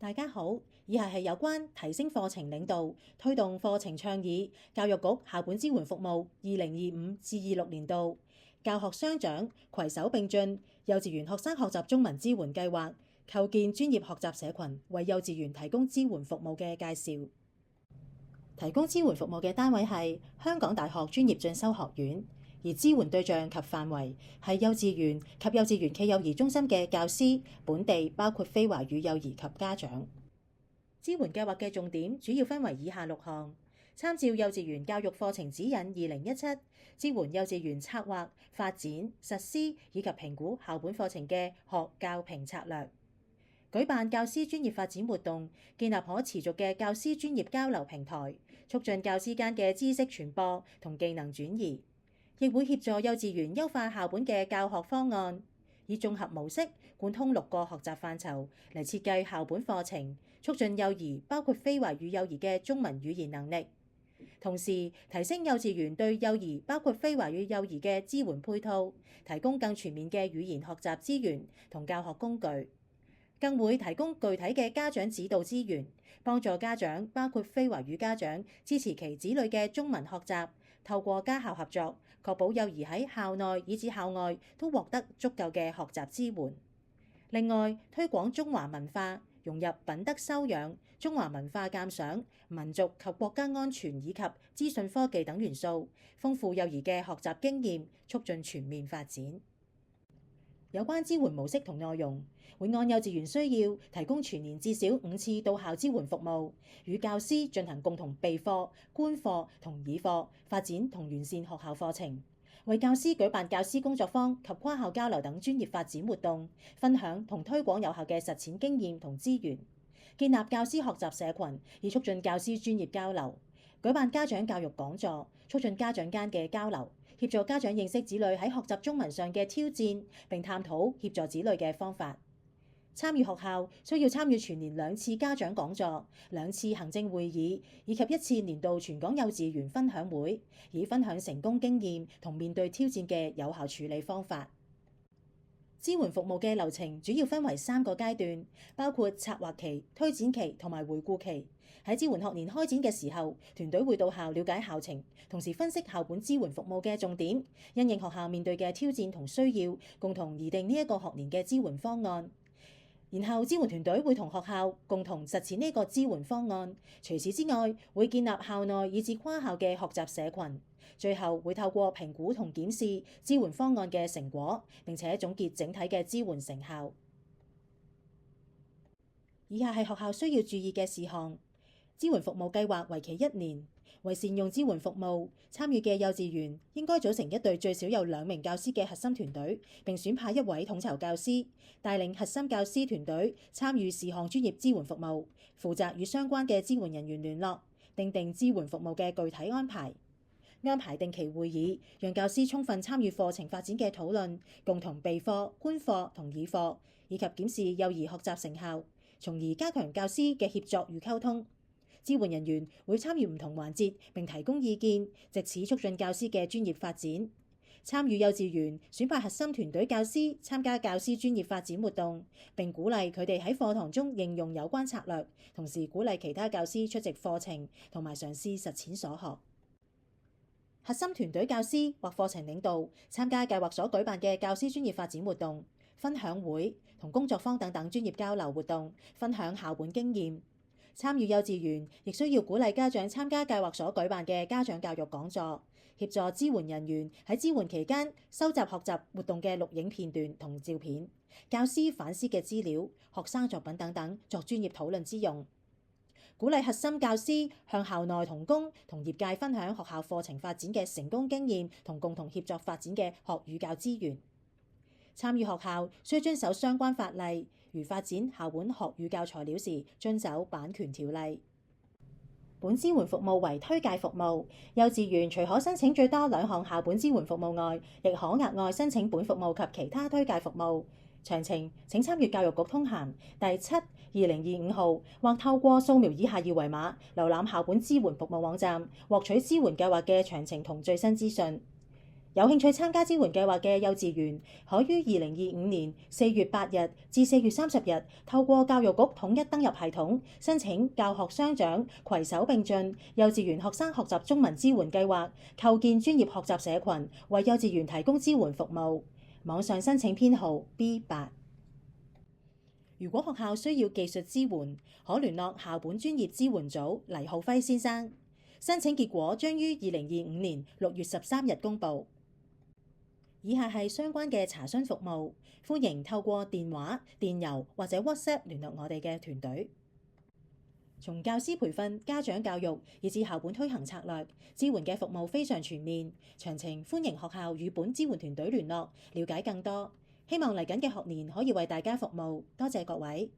大家好，以下係有關提升課程領導、推動課程倡議，教育局校本支援服務2025-26年度教學相長攜手並進幼稚園學生學習中文支援計劃，構建專業學習社群，為幼稚園提供支援服務嘅介紹。提供支援服務嘅單位係香港大學專業進修學院，而支援對象及範圍係幼稚園及幼稚園暨幼兒中心嘅教師，本地包括非華語幼兒及家長。支援計劃嘅重點主要分為以下6項：參照幼稚園教育課程指引2017，支援幼稚園策劃、發展、實施以及評估校本課程嘅學教評策略；舉辦教師專業發展活動，建立可持續嘅教師專業交流平台，促進教師間嘅知識傳播同技能轉移。亦會協助幼稚園優化校本嘅教學方案，以綜合模式貫通6個學習範疇嚟設計校本課程，促進幼兒包括非華語幼兒嘅中文語言能力，同時提升幼稚園對幼兒包括非華語幼兒嘅支援配套，提供更全面嘅語言學習資源同教學工具，更會提供具體嘅家長指導資源，幫助家長包括非華語家長支持其子女嘅中文學習，透過家校合作，確保幼兒喺校內以至校外都獲得足夠嘅學習支援。另外，推廣中華文化，融入品德修養、中華文化鑑賞、民族及國家安全以及資訊科技等元素，豐富幼兒嘅學習經驗，促進全面發展。有關支援模式同內容，會按幼稚園需要提供全年至少5次到校支援服務，與教師進行共同備課、觀課同議課，發展同完善學校課程，為教師舉辦教師工作坊及跨校交流等專業發展活動，分享同推廣有效嘅實踐經驗同資源，建立教師學習社群，以促進教師專業交流，舉辦家長教育講座，促進家長間嘅交流，協助家長認識子女喺學習中文上嘅挑戰，並探討協助子女嘅方法。參與學校需要參與全年2次家長講座、2次行政會議，以及1次年度全港幼稚園分享會，以分享成功經驗同面對挑戰嘅有效處理方法。支援服務嘅流程主要分為3個階段，包括策劃期、推展期同埋回顧期。喺支援學年開展嘅時候，團隊會到校了解校情，同時分析校本支援服務嘅重點，因應學校面對嘅挑戰同需要，共同擬定呢一個學年嘅支援方案。然後支援團隊會同學校共同實踐呢個支援方案。除此之外，會建立校內以至跨校嘅學習社群。最後會透過評估同檢視支援方案嘅成果，並且總結整體嘅支援成效。以下係學校需要注意嘅事項。支援服務計劃為期1年，為善用支援服務，參與嘅幼稚園應該組成一隊最少有2名教師嘅核心團隊，並選派1位統籌教師，帶領核心教師團隊參與事項專業支援服務，負責與相關嘅支援人員聯絡，訂定支援服務嘅具體安排，安排定期會議，讓教師充分參與課程發展嘅討論，共同備課、觀課同議課，以及檢視幼兒學習成效，從而加強教師嘅協作與溝通。支援人員會參與唔同環節並提供意見，藉此促進教師嘅專業發展。參與幼稚園選派核心團隊教師參加教師專業發展活動，並鼓勵佢哋喺課堂中應用有關策略，同時鼓勵其他教師出席課程同埋嘗試實踐所學。核心團隊教師或課程領導參加計劃所舉辦嘅教師專業發展活動、分享會同工作坊等等專業交流活動，分享校本經驗。參與幼稚園亦需要鼓勵家長參加計劃所舉辦嘅家長教育講座，協助支援人員喺支援期間收集學習活動嘅錄影片段同照片、教師反思嘅資料、學生作品等等，作專業討論之用。鼓勵核心教師向校內同工同業界分享學校課程發展嘅成功經驗同共同協作發展嘅學與教資源。參與學校需遵守相關法例，如發展校本學與教材料時遵守版權條例。本支援服務為推介服務，幼稚園除可申請最多2項校本支援服務外，亦可額外申請本服務及其他推介服務。詳情請參閱教育局通函第7/2025號，或透過掃描以下2維碼瀏覽校本支援服務網站，獲取支援計劃嘅詳情同最新資訊。有興趣參加支援計劃嘅幼稚園，可於2025年4月8日至4月30日，透過教育局統一登入系統，申請教學相長攜手並進幼稚園學生學習中文支援計劃，構建專業學習社群，為幼稚園提供支援服務。網上申請編號 B8。如果學校需要技術支援，可聯絡校本專業支援組黎浩輝先生。申請結果將於2025年6月13日公佈。以下係相關嘅查詢服務，歡迎透過電話、電郵或者 WhatsApp 聯絡我哋嘅團隊。從教師培訓、家長教育以至校本推行策略，支援嘅服務非常全面。詳情歡迎學校與本支援團隊聯絡，了解更多。希望嚟緊嘅學年可以為大家服務。多謝各位。